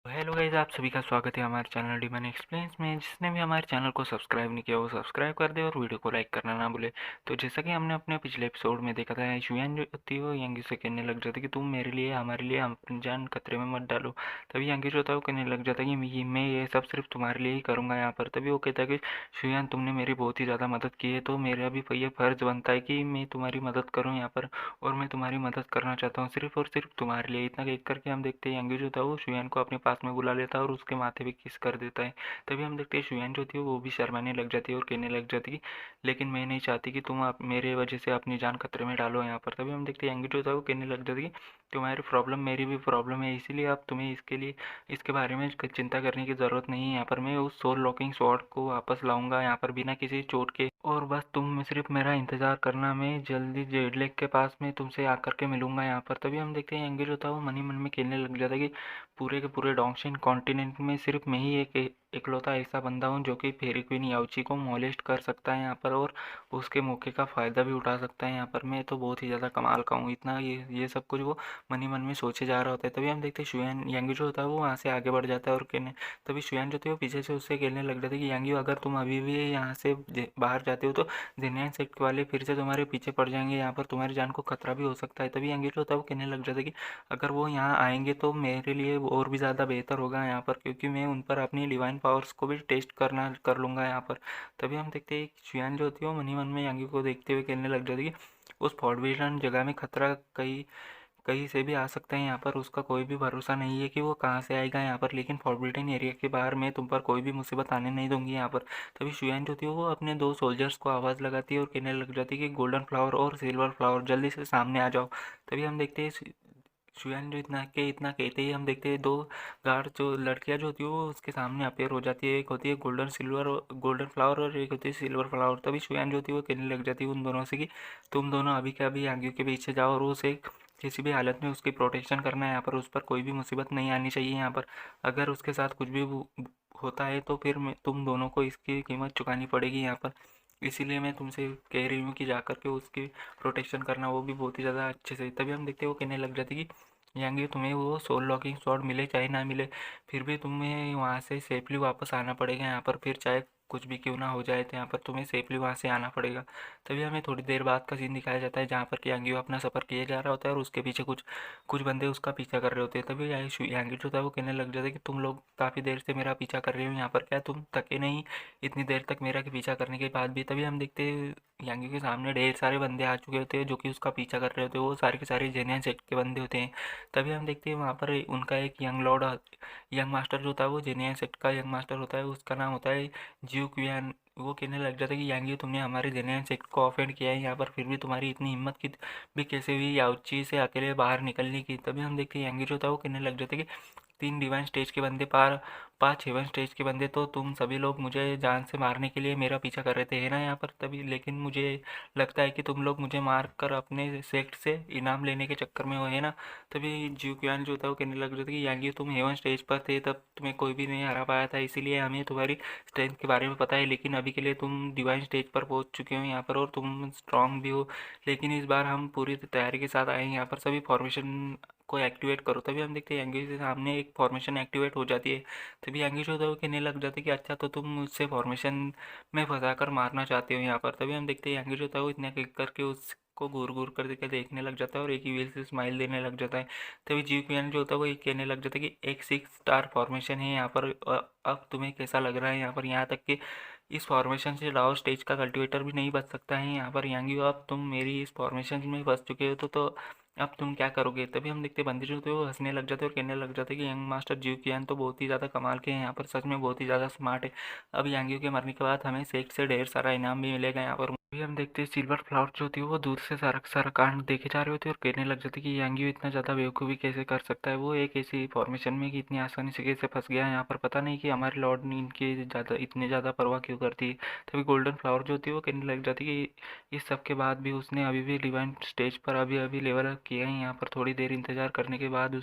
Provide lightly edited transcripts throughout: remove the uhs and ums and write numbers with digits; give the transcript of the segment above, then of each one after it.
Hello guys, आप सभी का स्वागत है हमारे चैनल डीमन एक्सप्लेन्स में। जिसने भी हमारे चैनल को सब्सक्राइब नहीं किया वो सब्सक्राइब कर दे और वीडियो को लाइक करना ना भूले। तो जैसा कि हमने अपने पिछले एपिसोड में देखा था, शुयान जो होती है वो यांगी से कहने लग जाता है कि तुम मेरे लिए हमारे लिए अपनी जान खतरे में मत डालो। तभी यांगी जो होता है वो कहने लग जाता है कि मैं ये सब सिर्फ तुम्हारे लिए ही करूँगा यहाँ पर। तभी वो कहता है कि शुयान, तुमने मेरी बहुत ही ज़्यादा मदद की है, तो मेरा भी ये फ़र्ज़ बनता है कि मैं तुम्हारी मदद करूँ यहाँ पर। और मैं तुम्हारी मदद करना चाहता हूँ सिर्फ और सिर्फ तुम्हारे लिए। इतना कह करके हम देखते हैं यांगी जो था वो शुयान को अपने पास में बुला लेता है और उसके माथे पे किस कर देता है। तभी हम देखते हैं शुयान जो थी वो भी शर्माने लग जाती है और कहने लग जाती है कि लेकिन मैं नहीं चाहती कि तुम आप मेरे वजह से अपनी जान खतरे में डालो यहाँ पर। तभी हम देखते हैं यांगी जो था वो कहने लग जाती है कि तुम्हारी प्रॉब्लम मेरी भी प्रॉब्लम है, इसीलिए अब तुम्हें इसके लिए इसके बारे में चिंता करने की ज़रूरत नहीं है। यहाँ पर मैं उस सोल लॉकिंग स्वॉर्ड को वापस लाऊंगा यहाँ पर बिना किसी चोट के, और बस तुम सिर्फ मेरा इंतज़ार करना, मैं जल्दी जेड लेक के पास में तुमसे आकर के मिलूंगा यहाँ पर। तभी हम देखते हैं एंगे जो था वो मन ही मन में कहने लग जाता है कि पूरे के पूरे डोंगशिन कॉन्टिनेंट में सिर्फ मैं ही इकलौता ऐसा बंदा हूँ जो कि फेरी क्वीन याओची को मोलेस्ट कर सकता है यहाँ पर, और उसके मौके का फ़ायदा भी उठा सकता है यहाँ पर। मैं तो बहुत ही ज़्यादा कमाल का हूँ। इतना ये सब कुछ वो मन ही मन में सोचे जा रहा होता है। तभी हम देखते हैं शुयान यांगी जो होता है वो वहाँ से आगे बढ़ जाता है और कहने तभी शुयान जो थे वो पीछे से उससे कहने लग जाते हैं कि यांगी, अगर तुम अभी भी यहाँ से बाहर जाते हो तो जेनियन सेक्ट वाले फिर से तुम्हारे पीछे पड़ जाएंगे, यहाँ पर तुम्हारी जान को खतरा भी हो सकता है। तभी एंगेज होता है वो कहने लग जाता है कि अगर वो यहाँ आएंगे तो मेरे लिए वो और भी ज़्यादा बेहतर होगा यहाँ पर, क्योंकि मैं उन पर अपनी डिवाइन पावर्स को भी टेस्ट करना कर लूँगा यहाँ पर। तभी हम देखते हैं शुयान जो होती है वो मन ही मन में यांगी को देखते हुए कहने लग जाती है कि उस फॉरबिडन जगह में खतरा कहीं कहीं से भी आ सकते हैं यहाँ पर, उसका कोई भी भरोसा नहीं है कि वो कहाँ से आएगा यहाँ पर। लेकिन फॉरबिडन एरिया के बाहर मैं तुम पर कोई भी मुसीबत आने नहीं दूंगी यहाँ पर। तभी शुयान जो थी वो अपने दो सोल्जर्स को आवाज़ लगाती है और कहने लग जाती है कि गोल्डन फ्लावर और सिल्वर फ्लावर जल्दी से सामने आ जाओ। तभी हम देखते हैं शुयान जो इतना कहते ही हम देखते हैं दो गार्ड जो लड़कियां जो होती है वो उसके सामने अपेयर हो जाती है। एक होती है गोल्डन फ्लावर और एक होती है सिल्वर फ्लावर। तभी शुयान जो होती है वो कहने लग जाती है उन दोनों से कि तुम दोनों अभी के अभी आगे के पीछे जाओ और उसे किसी भी हालत में उसकी प्रोटेक्शन करना है यहाँ पर। उस पर कोई भी मुसीबत नहीं आनी चाहिए यहाँ पर। अगर उसके साथ कुछ भी होता है तो फिर तुम दोनों को इसकी कीमत चुकानी पड़ेगी यहाँ पर। इसीलिए मैं तुमसे कह रही हूँ कि जा कर के उसकी प्रोटेक्शन करना, वो भी बहुत ही ज़्यादा अच्छे से। तभी हम देखते हैं वो कहने लग जाती कि यांगी, तुम्हें वो सोल लॉकिंग स्वॉर्ड मिले चाहे ना मिले, फिर भी तुम्हें वहाँ से सेफली वापस आना पड़ेगा यहाँ पर। फिर चाहे कुछ भी क्यों ना हो जाए तो यहाँ पर तुम्हें सेफली वहाँ से आना पड़ेगा। तभी हमें थोड़ी देर बाद का सीन दिखाया जाता है जहाँ पर कि यांगी अपना सफ़र किए जा रहा होता है और उसके पीछे कुछ कुछ बंदे उसका पीछा कर रहे होते हैं। तभी यांगी जो था वो कहने लग जाता है कि तुम लोग काफ़ी देर से मेरा पीछा कर रहे हो यहाँ पर, क्या तुम थके नहीं इतनी देर तक मेरा पीछा करने के बाद भी? तभी हम देखते हैं यांगी के सामने ढेर सारे बंदे आ चुके होते हैं जो कि उसका पीछा कर रहे होते हैं। वो सारे के सारे जेनियन सेक्ट के बंदे होते हैं। तभी हम देखते हैं वहाँ पर उनका एक यंग मास्टर जो था वो जेनियन सेक्ट का यंग मास्टर होता है, उसका नाम होता है जियो क्वियान। वो कहने लग जाता है कि यांगी, तुमने हमारे जेनियन सेक्ट को ऑफेंड किया है यहाँ पर, फिर भी तुम्हारी इतनी हिम्मत की भी कैसे हुई याउची से अकेले बाहर निकलने की? तभी हम देखते हैं यांगी जो था वो कहने लग जाता है कि तीन डिवाइन स्टेज के बंदे पार पाँच हेवन स्टेज के बंदे, तो तुम सभी लोग मुझे जान से मारने के लिए मेरा पीछा कर रहे थे है ना यहाँ पर। तभी लेकिन मुझे लगता है कि तुम लोग मुझे मार कर अपने सेक्ट से इनाम लेने के चक्कर में हो, है ना? तभी जियोक्यान जो था वो कहने लग जाता है कि यांगी, तुम हेवन स्टेज पर थे तब तुम्हें कोई भी नहीं हरा पाया था, इसीलिए हमें तुम्हारी स्ट्रेंथ के बारे में पता है। लेकिन अभी के लिए तुम डिवाइन स्टेज पर पहुंच चुके हो यहाँ पर और तुम स्ट्रांग भी हो। लेकिन इस बार हम पूरी तैयारी के साथ आए हैं यहाँ पर, सभी फॉर्मेशन को एक्टिवेट करो। तभी हम देखते हैं यांगी के सामने एक फॉर्मेशन एक्टिवेट हो जाती है। तभी यांगी जो होता है वो कहने लग जाते हैं कि अच्छा, तो तुम मुझसे फॉर्मेशन में फंसा कर मारना चाहते हो यहाँ पर। तभी हम देखते हैं यांगी जो होता है वो इतना करके उसको घूर घूर कर देखने लग जाता है और एक ही व्हील से स्माइल देने लग जाता है। तभी जीव पियान जो होता है वो ये कहने लग जाता है कि एक 6 स्टार फॉर्मेशन है यहाँ पर, अब तुम्हें कैसा लग रहा है यहाँ पर? यहाँ तक कि इस फॉर्मेशन से लाओ स्टेज का कल्टिवेटर भी नहीं बच सकता है यहाँ पर। यांगी, अब तुम मेरी इस फॉर्मेशन में फंस चुके हो तो अब तुम क्या करोगे? तभी हम देखते बंदे जो थे वो हंसने लग जाते और कहने लग जाते कि यंग मास्टर जीव कियान तो बहुत ही ज़्यादा कमाल के हैं यहाँ पर, सच में बहुत ही ज़्यादा स्मार्ट है। अब यांगी के मरने के बाद हमें सेक्ट से ढेर सारा इनाम भी मिलेगा यहाँ पर। अभी हम देखते हैं सिल्वर फ्लावर जो होती है वो दूर से सारा सारा कांड देखे जा रहे होते हैं और कहने लग जाते कि यांगी इतना ज़्यादा बेवकूफ़ी कैसे कर सकता है, वो एक ऐसी फॉर्मेशन में कि इतनी आसानी से कैसे फंस गया है यहाँ पर, पता नहीं कि हमारे लॉर्ड ने इनकी ज़्यादा इतनी ज़्यादा परवाह क्यों करती है। तभी गोल्डन फ्लावर जो होती है वो कहने लग जाती है कि इस सब के बाद भी उसने अभी भी डिवाइन स्टेज पर अभी अभी लेवल किया है यहाँ पर, थोड़ी देर इंतज़ार करने के बाद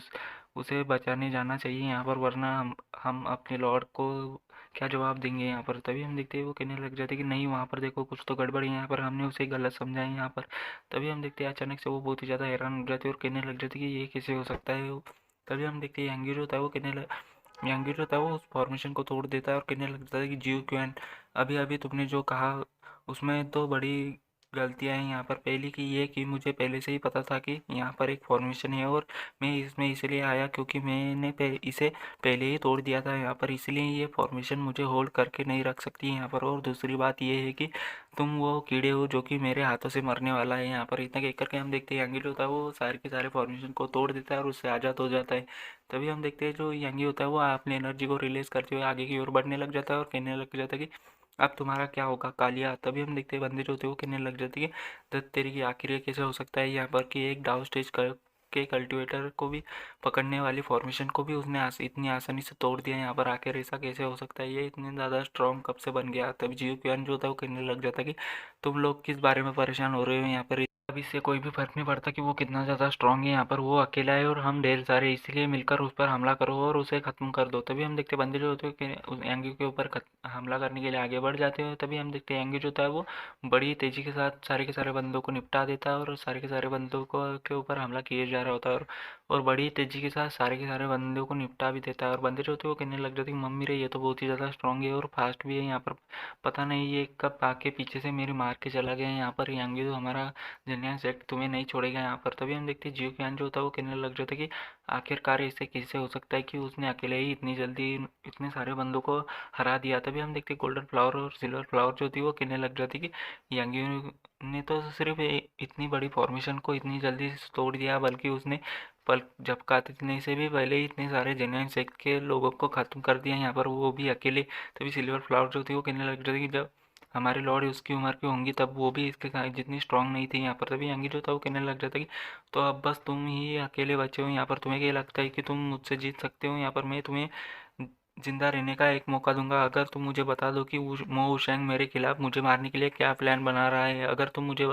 उसे बचाने जाना चाहिए यहाँ पर, वरना हम अपने लॉर्ड को क्या जवाब देंगे यहाँ पर। तभी हम देखते हैं वो कहने लग जाते कि नहीं, वहाँ पर देखो कुछ तो गड़बड़ है यहाँ पर, हमने उसे गलत समझा है यहाँ पर। तभी हम देखते हैं अचानक से वो बहुत ही ज़्यादा हैरान हो जाती है और कहने लग जाती कि ये कैसे हो सकता है। तभी हम देखते हैं यांगी जो होता है वो यांगी जो था वो उस फॉर्मेशन को तोड़ देता है और कहने लग जाता है कि जियो क्वेन, अभी अभी तुमने जो कहा उसमें तो बड़ी गलतियां हैं यहाँ पर। पहली की ये कि मुझे पहले से ही पता था कि यहाँ पर एक फॉर्मेशन है और मैं इसमें इसलिए आया क्योंकि मैंने इसे पहले ही तोड़ दिया था यहाँ पर, इसलिए ये फॉर्मेशन मुझे होल्ड करके नहीं रख सकती यहाँ पर। और दूसरी बात ये है कि तुम वो कीड़े हो जो कि मेरे हाथों से मरने वाला है यहाँ पर। इतना कह करके हम देखते हैं यांगी जो होता है वो सारे के सारे फॉर्मेशन को तोड़ देता है और उससे आज़ाद हो जाता है। तभी हम देखते हैं जो यंगी होता है वो अपनी एनर्जी को रिलीज करते हुए आगे की ओर बढ़ने लग जाता है और कहने लग जाता है कि अब तुम्हारा क्या होगा कालिया। तभी हम देखते हैं बंदे जो होते हैं वो कहने लग जाते हैं कि दत्त तेरी की आखिर ये कैसे हो सकता है यहाँ पर कि एक डाउ स्टेज के कल्टिवेटर को भी पकड़ने वाली फॉर्मेशन को भी उसने इतनी आसानी से तोड़ दिया यहाँ पर। आखिर ऐसा कैसे हो सकता है, ये इतने ज़्यादा स्ट्रॉन्ग कब से बन गया। तभी जियो क्यान जो होता है वो कहने लग जाता है कि तुम लोग किस बारे में परेशान हो रहे हो यहाँ पर, अब इससे कोई भी फर्क नहीं पड़ता कि वो कितना ज़्यादा स्ट्रांग है यहाँ पर, वो अकेला है और हम ढेर सारे, इसलिए मिलकर उस पर हमला करो और उसे ख़त्म कर दो। तभी हम देखते बंदे जो होते हैं कि उस एंगी के ऊपर हमला करने के लिए आगे बढ़ जाते हैं। तभी हम देखते हैं एंगी जो होता है वो बड़ी तेज़ी के साथ सारे के सारे बंदों को निपटा देता है और सारे के सारे बंदों को के ऊपर हमला किए जा रहा होता है और बड़ी तेज़ी के साथ सारे के सारे बंदों को निपटा भी देता है। और बंदे जो होते हैं वो कहने लग जाते हैं मम्मी रे ये तो बहुत ही ज़्यादा स्ट्रांग है और फास्ट भी है यहाँ पर, पता नहीं ये कब आके पीछे से मेरी मार के चला गया यहाँ पर। यांगी तो हमारा जन्या सेट तुम्हें नहीं छोड़ेगा यहाँ पर। तभी हम देखते हैं जियो क्यान जो होता है वो कहने लग जाता है कि आखिरकार ऐसे कैसे हो सकता है कि उसने अकेले ही इतनी जल्दी इतने सारे बंदों को हरा दिया। तभी हम देखते हैं गोल्डन फ्लावर और सिल्वर फ्लावर जो थी वो कहने लग जाती कि यांगी ने तो सिर्फ इतनी बड़ी फॉर्मेशन को इतनी जल्दी तोड़ दिया, बल्कि उसने पल झपकाने से भी पहले ही इतने सारे जेन्युइन सेक्ट के लोगों को ख़त्म कर दिया यहाँ पर, वो भी अकेले। तभी सिल्वर फ्लावर जो थी वो कहने लग जाती कि जब हमारे लॉर्ड उसकी उम्र की होंगी तब वो भी इसके साथ जितनी स्ट्रांग नहीं थी यहाँ पर। तभी यंगी जो था वो कहने लग जाता कि तो अब बस तुम ही अकेले बचे हो यहाँ पर, तुम्हें क्या लगता है कि तुम मुझसे जीत सकते हो यहाँ पर, मैं तुम्हें जिंदा रहने का एक मौका दूंगा अगर तुम मुझे बता दो कि मो उशैंग मेरे खिलाफ मुझे मारने के लिए क्या प्लान बना रहा है। अगर तुम मुझे